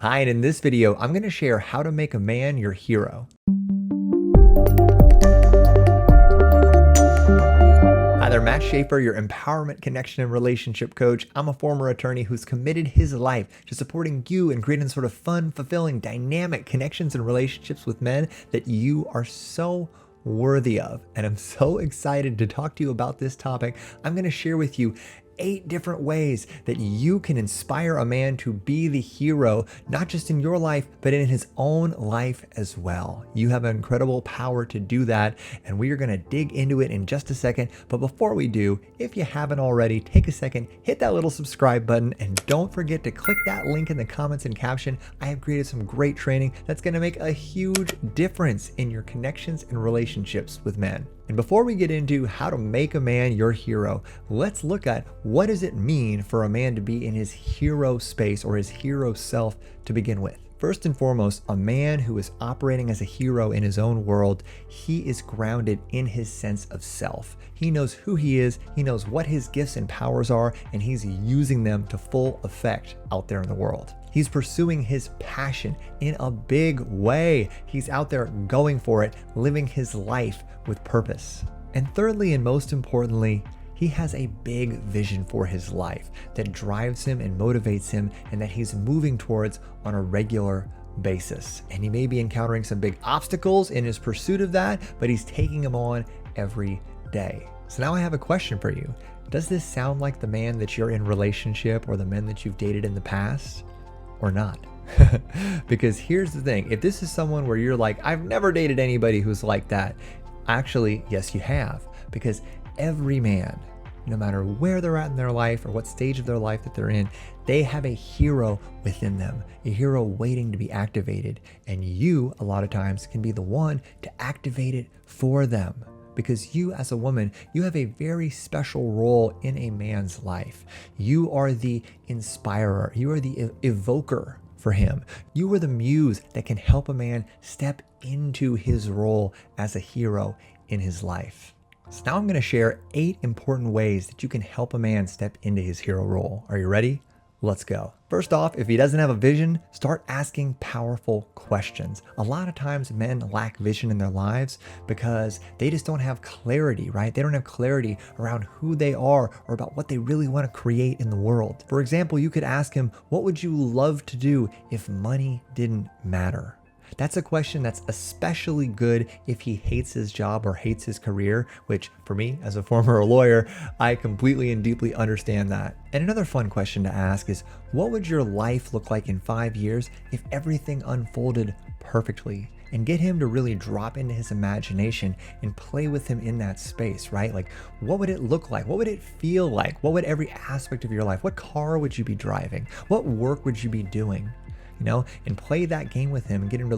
Hi, and in this video, I'm going to share how to make a man your hero. Hi there, Matt Shaffer, your empowerment, connection, and relationship coach. I'm a former attorney who's committed his life to supporting you and creating sort of fun, fulfilling, dynamic connections and relationships with men that you are so worthy of. And I'm so excited to talk to you about this topic. I'm going to share with you 8 different ways that you can inspire a man to be the hero, not just in your life, but in his own life as well. You have an incredible power to do that, and we are going to dig into it in just a second. But before we do, if you haven't already, take a second, hit that little subscribe button, and don't forget to click that link in the comments and caption. I have created some great training that's going to make a huge difference in your connections and relationships with men. And before we get into how to make a man your hero, let's look at what does it mean for a man to be in his hero space or his hero self to begin with. First and foremost, a man who is operating as a hero in his own world, he is grounded in his sense of self. He knows who he is, he knows what his gifts and powers are, and he's using them to full effect out there in the world. He's pursuing his passion in a big way. He's out there going for it, living his life with purpose. And thirdly, and most importantly, he has a big vision for his life that drives him and motivates him and that he's moving towards on a regular basis. And he may be encountering some big obstacles in his pursuit of that, but he's taking them on every day. So now I have a question for you. Does this sound like the man that you're in relationship or the men that you've dated in the past or not? Because here's the thing. If this is someone where you're like, I've never dated anybody who's like that, actually, yes, you have. Because every man, no matter where they're at in their life or what stage of their life that they're in, they have a hero within them, a hero waiting to be activated. And you, a lot of times, can be the one to activate it for them. Because you, as a woman, you have a very special role in a man's life. You are the inspirer. You are the evoker for him. You are the muse that can help a man step into his role as a hero in his life. So now I'm going to share 8 important ways that you can help a man step into his hero role. Are you ready? Let's go. First off, if he doesn't have a vision, start asking powerful questions. A lot of times men lack vision in their lives because they just don't have clarity, right? They don't have clarity around who they are or about what they really want to create in the world. For example, you could ask him, what would you love to do if money didn't matter? That's a question that's especially good if he hates his job or hates his career, which for me, as a former lawyer, I completely and deeply understand that. And another fun question to ask is, what would your life look like in 5 years if everything unfolded perfectly? And get him to really drop into his imagination and play with him in that space, right? Like, what would it look like? What would it feel like? What would every aspect of your life? What car would you be driving? What work would you be doing? And play that game with him and get him to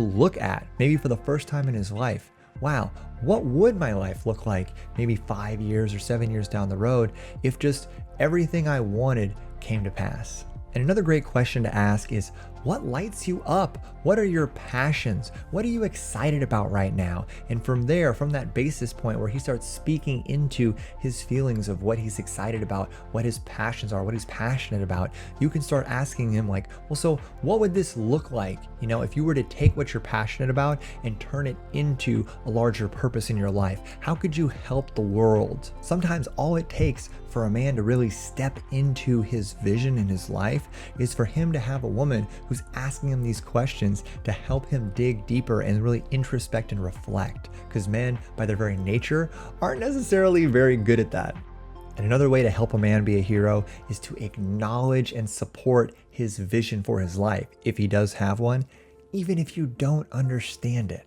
look at, maybe for the first time in his life, wow, what would my life look like maybe 5 years or 7 years down the road if just everything I wanted came to pass? And another great question to ask is, what lights you up? What are your passions? What are you excited about right now? And from there, from that basis point where he starts speaking into his feelings of what he's excited about, what his passions are, what he's passionate about, you can start asking him like, well, so what would this look like? If you were to take what you're passionate about and turn it into a larger purpose in your life, how could you help the world? Sometimes all it takes for a man to really step into his vision in his life is for him to have a woman who's asking him these questions to help him dig deeper and really introspect and reflect. Because men, by their very nature, aren't necessarily very good at that. And another way to help a man be a hero is to acknowledge and support his vision for his life, if he does have one, even if you don't understand it.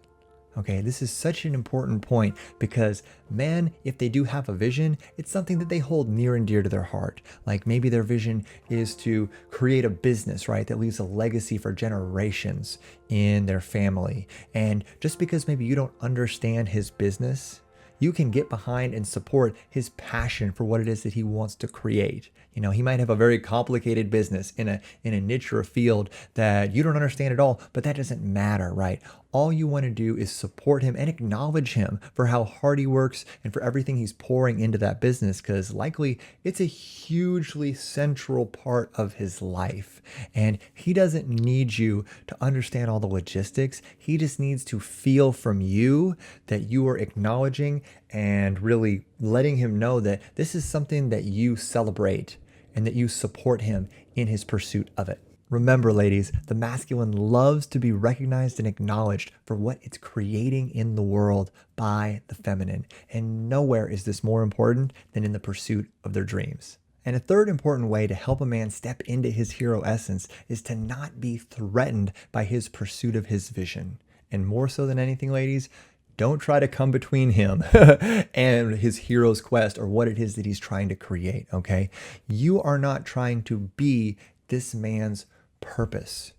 Okay, this is such an important point because men, if they do have a vision, it's something that they hold near and dear to their heart. Like maybe their vision is to create a business, right, that leaves a legacy for generations in their family. And just because maybe you don't understand his business, you can get behind and support his passion for what it is that he wants to create. He might have a very complicated business in a niche or a field that you don't understand at all, but that doesn't matter, right? All you want to do is support him and acknowledge him for how hard he works and for everything he's pouring into that business, because likely it's a hugely central part of his life. And he doesn't need you to understand all the logistics. He just needs to feel from you that you are acknowledging and really letting him know that this is something that you celebrate and that you support him in his pursuit of it. Remember, ladies, the masculine loves to be recognized and acknowledged for what it's creating in the world by the feminine. And nowhere is this more important than in the pursuit of their dreams. And a third important way to help a man step into his hero essence is to not be threatened by his pursuit of his vision. And more so than anything, ladies, don't try to come between him and his hero's quest or what it is that he's trying to create, okay? You are not trying to be this man's purpose.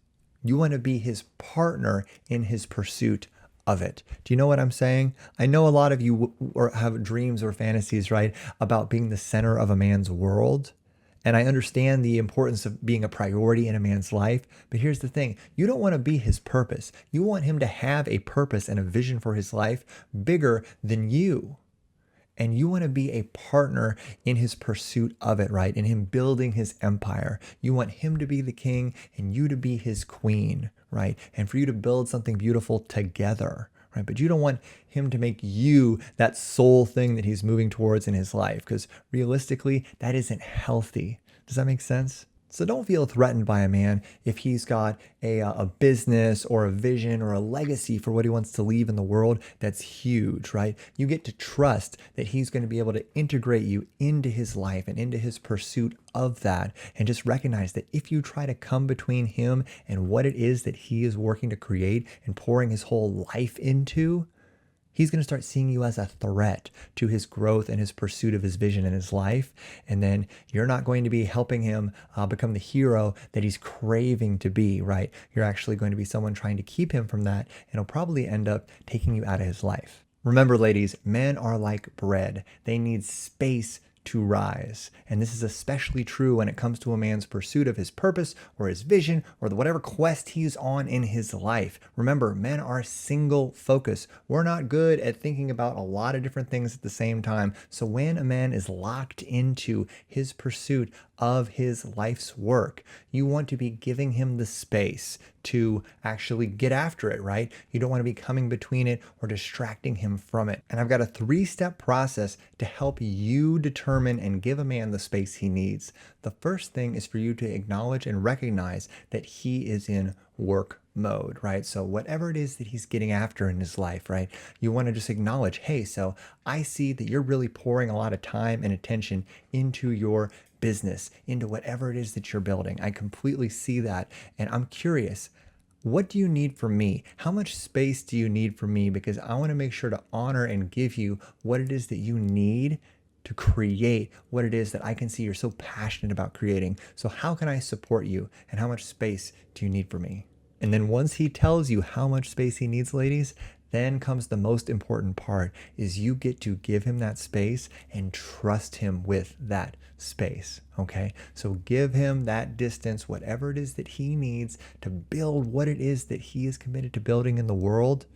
You want to be his partner in his pursuit of it. Do you know what I'm saying? I know a lot of you have dreams or fantasies, right, about being the center of a man's world. And I understand the importance of being a priority in a man's life. But here's the thing. You don't want to be his purpose. You want him to have a purpose and a vision for his life bigger than you. And you want to be a partner in his pursuit of it, right? In him building his empire. You want him to be the king and you to be his queen, right? And for you to build something beautiful together, right? But you don't want him to make you that sole thing that he's moving towards in his life, because realistically, that isn't healthy. Does that make sense? So don't feel threatened by a man if he's got a business or a vision or a legacy for what he wants to leave in the world that's huge, right? You get to trust that he's going to be able to integrate you into his life and into his pursuit of that. And just recognize that if you try to come between him and what it is that he is working to create and pouring his whole life into, he's going to start seeing you as a threat to his growth and his pursuit of his vision in his life. And then you're not going to be helping him become the hero that he's craving to be, right? You're actually going to be someone trying to keep him from that, and he'll probably end up taking you out of his life. Remember, ladies, men are like bread. They need space to rise. And this is especially true when it comes to a man's pursuit of his purpose or his vision or whatever quest he's on in his life. Remember, men are single focus. We're not good at thinking about a lot of different things at the same time. So when a man is locked into his pursuit of his life's work, you want to be giving him the space to actually get after it, right? You don't want to be coming between it or distracting him from it. And I've got a 3-step process to help you determine and give a man the space he needs. The first thing is for you to acknowledge and recognize that he is in work mode, right? So whatever it is that he's getting after in his life, right? You want to just acknowledge, hey, so I see that you're really pouring a lot of time and attention into your business, into whatever it is that you're building. I completely see that. And I'm curious, what do you need from me? How much space do you need from me? Because I want to make sure to honor and give you what it is that you need to create what it is that I can see you're so passionate about creating. So how can I support you? And how much space do you need from me? And then once he tells you how much space he needs, ladies, then comes the most important part, is you get to give him that space and trust him with that space, okay? So give him that distance, whatever it is that he needs to build what it is that he is committed to building in the world.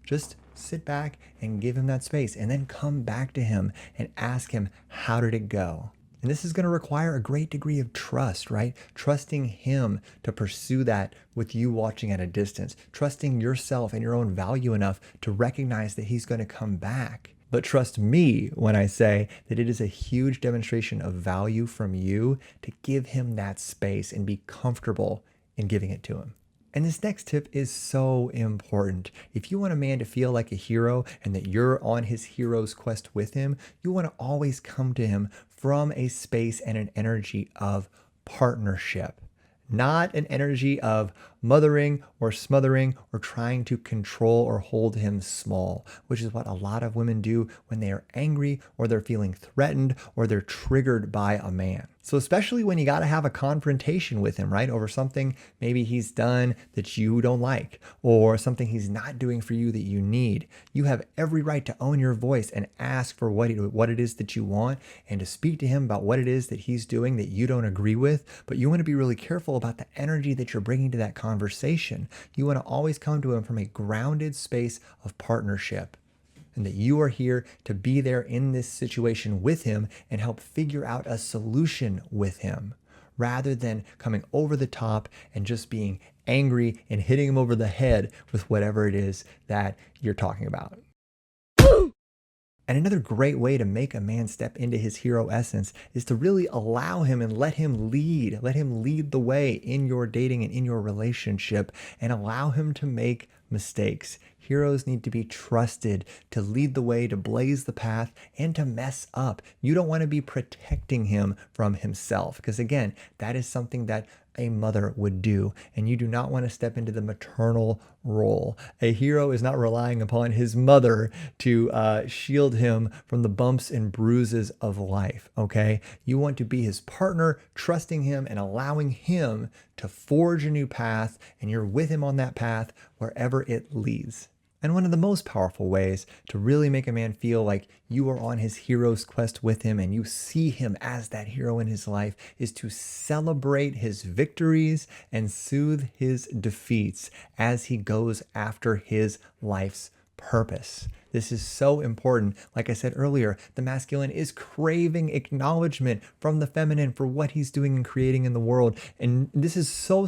Just sit back and give him that space, and then come back to him and ask him, how did it go? And this is going to require a great degree of trust, right? Trusting him to pursue that with you watching at a distance. Trusting yourself and your own value enough to recognize that he's going to come back. But trust me when I say that it is a huge demonstration of value from you to give him that space and be comfortable in giving it to him. And this next tip is so important. If you want a man to feel like a hero and that you're on his hero's quest with him, you want to always come to him from a space and an energy of partnership, not an energy of mothering or smothering or trying to control or hold him small, which is what a lot of women do when they are angry or they're feeling threatened or they're triggered by a man. So especially when you got to have a confrontation with him, right? Over something maybe he's done that you don't like, or something he's not doing for you that you need. You have every right to own your voice and ask for what it is that you want, and to speak to him about what it is that he's doing that you don't agree with. But you want to be really careful about the energy that you're bringing to that conversation. You want to always come to him from a grounded space of partnership, and that you are here to be there in this situation with him and help figure out a solution with him, rather than coming over the top and just being angry and hitting him over the head with whatever it is that you're talking about. And another great way to make a man step into his hero essence is to really allow him and let him lead the way in your dating and in your relationship, and allow him to make mistakes. Heroes need to be trusted to lead the way, to blaze the path, and to mess up. You don't want to be protecting him from himself, because again, that is something that a mother would do, and you do not want to step into the maternal role. A hero is not relying upon his mother to shield him from the bumps and bruises of life, okay? You want to be his partner, trusting him and allowing him to forge a new path, and you're with him on that path wherever it leads. And one of the most powerful ways to really make a man feel like you are on his hero's quest with him and you see him as that hero in his life is to celebrate his victories and soothe his defeats as he goes after his life's purpose. This is so important. Like I said earlier, the masculine is craving acknowledgement from the feminine for what he's doing and creating in the world. And this is so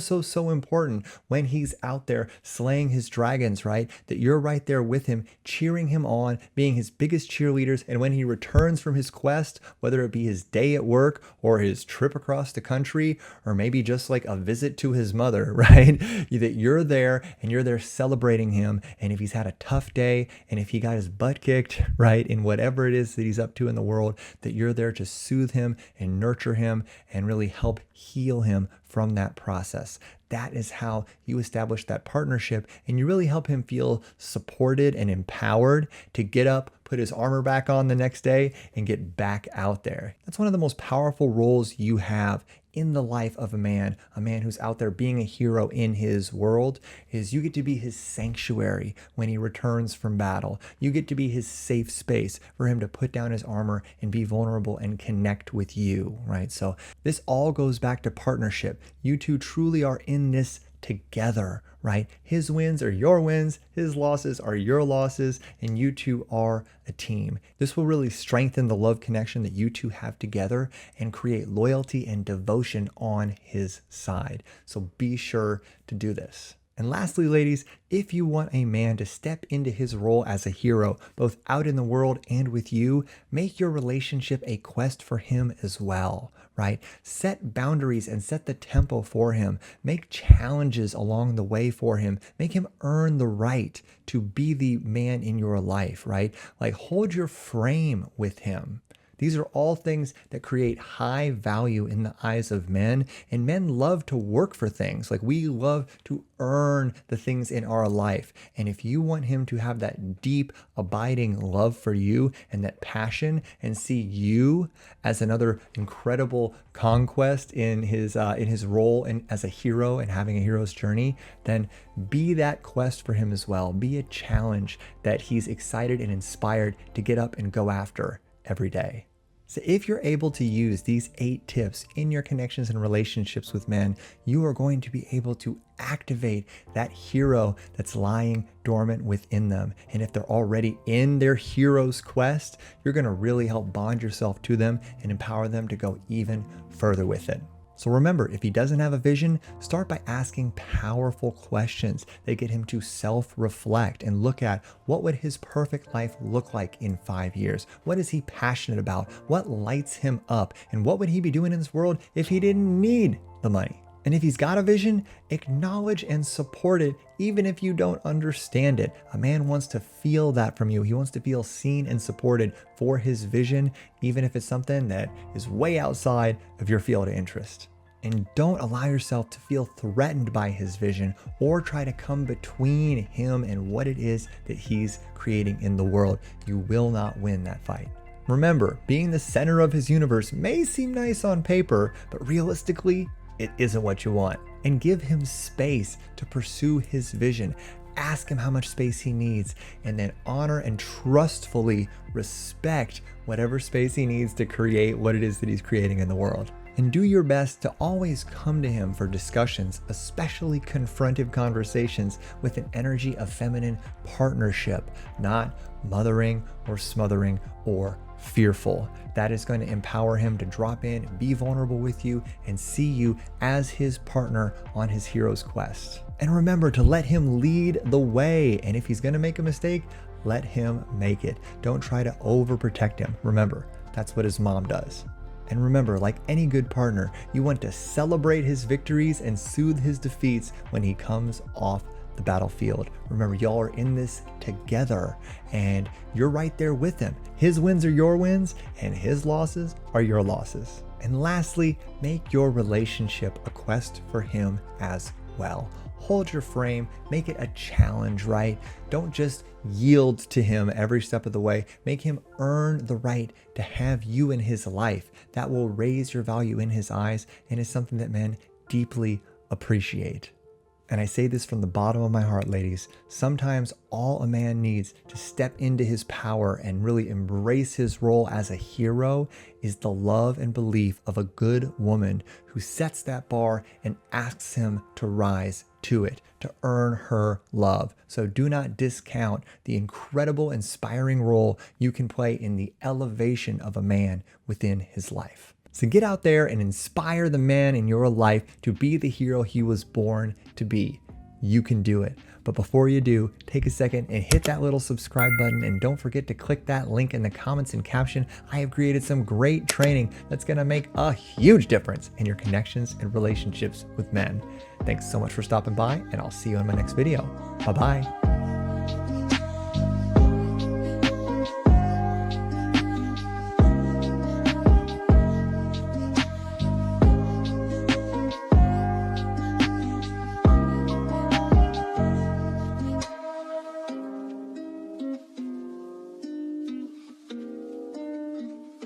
important when he's out there slaying his dragons, right? That you're right there with him, cheering him on, being his biggest cheerleaders. And when he returns from his quest, whether it be his day at work or his trip across the country, or maybe just like a visit to his mother, right? That you're there and you're there celebrating him. And if he's had a tough day, and if he got his butt kicked, right, in whatever it is that he's up to in the world, that you're there to soothe him and nurture him and really help heal him from that process. That is how you establish that partnership, and you really help him feel supported and empowered to get up, put his armor back on the next day, and get back out there. That's one of the most powerful roles you have in the life of a man who's out there being a hero in his world, is you get to be his sanctuary when he returns from battle. You get to be his safe space for him to put down his armor and be vulnerable and connect with you, right? So this all goes back to partnership. You two truly are in this together, right? His wins are your wins, his losses are your losses, and you two are a team. This will really strengthen the love connection that you two have together and create loyalty and devotion on his side. So be sure to do this. And lastly, ladies, if you want a man to step into his role as a hero, both out in the world and with you, make your relationship a quest for him as well, right? Set boundaries and set the tempo for him. Make challenges along the way for him. Make him earn the right to be the man in your life, right? Like hold your frame with him. These are all things that create high value in the eyes of men, and men love to work for things. Like we love to earn the things in our life. And if you want him to have that deep, abiding love for you and that passion, and see you as another incredible conquest in his role and as a hero and having a hero's journey, then be that quest for him as well. Be a challenge that he's excited and inspired to get up and go after every day. So if you're able to use these 8 tips in your connections and relationships with men, you are going to be able to activate that hero that's lying dormant within them. And if they're already in their hero's quest, you're going to really help bond yourself to them and empower them to go even further with it. So remember, if he doesn't have a vision, start by asking powerful questions that get him to self-reflect and look at what would his perfect life look like in 5 years? What is he passionate about? What lights him up? And what would he be doing in this world if he didn't need the money? And if he's got a vision, acknowledge and support it, even if you don't understand it. A man wants to feel that from you. He wants to feel seen and supported for his vision, even if it's something that is way outside of your field of interest. And don't allow yourself to feel threatened by his vision or try to come between him and what it is that he's creating in the world. You will not win that fight. Remember, being the center of his universe may seem nice on paper, but realistically, it isn't what you want. And give him space to pursue his vision. Ask him how much space he needs, and then honor and trustfully respect whatever space he needs to create what it is that he's creating in the world. And do your best to always come to him for discussions, especially confrontive conversations, with an energy of feminine partnership, not mothering or smothering or fearful. That is going to empower him to drop in, be vulnerable with you, and see you as his partner on his hero's quest. And remember to let him lead the way. And if he's going to make a mistake, let him make it. Don't try to overprotect him. Remember, that's what his mom does. And remember, like any good partner, you want to celebrate his victories and soothe his defeats when he comes off the battlefield. Remember, y'all are in this together and you're right there with him. His wins are your wins and his losses are your losses. And lastly, make your relationship a quest for him as well. Hold your frame, make it a challenge, right? Don't just yield to him every step of the way. Make him earn the right to have you in his life. That will raise your value in his eyes and is something that men deeply appreciate. And I say this from the bottom of my heart, ladies. Sometimes all a man needs to step into his power and really embrace his role as a hero is the love and belief of a good woman who sets that bar and asks him to rise to it, to earn her love. So do not discount the incredible, inspiring role you can play in the elevation of a man within his life. So get out there and inspire the man in your life to be the hero he was born to be. You can do it. But before you do, take a second and hit that little subscribe button, and don't forget to click that link in the comments and caption. I have created some great training that's going to make a huge difference in your connections and relationships with men. Thanks so much for stopping by, and I'll see you in my next video. Bye-bye.